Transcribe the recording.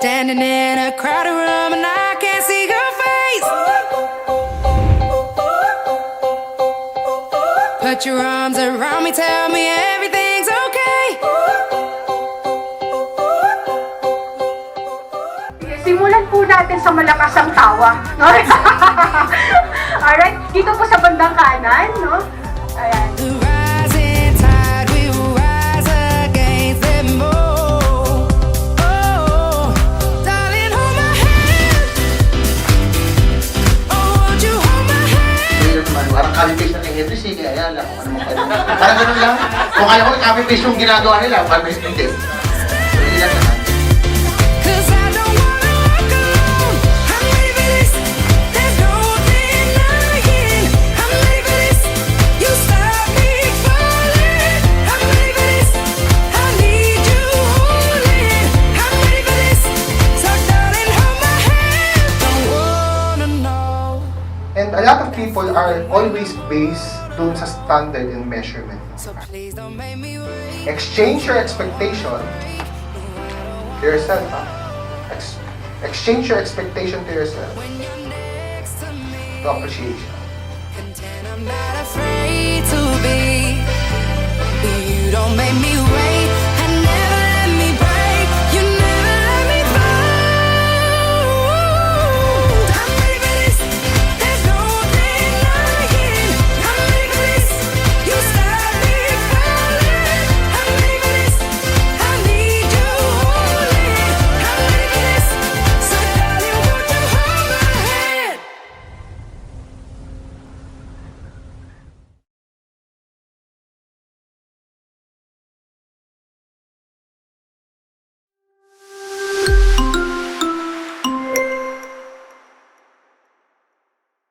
Standing in a crowded room and I can't see your face. Put your arms around me, tell me everything's okay. Simulan po natin sa malakas ang tawa. No? Alright, dito po sa bandang kanan, no? Ayan. The rising tide, we will rise against them all. Oh, darling, hold my hand. Oh, won't you hold my hand? Parang copy-paste na kay Henry C. Kaya yan lang. Ano mo pwede. Parang ganun lang. Kung kaya ko copy-paste yung ginagawa nila, copy-paste hindi. So, yun lang naman. 'Cause I don't wanna walk alone. I'm ready for this. There's no denying. I'm ready for this. You stop me falling. I'm ready for this. I need you holding. I'm ready for this. So darling, hold my hand. Don't wanna know. And a lot of people are always based dun sa standard and measurement. So please don't make me wait. Exchange your expectation to yourself. Exchange your expectation to yourself When you're next to me, to appreciation. content, I'm not afraid to be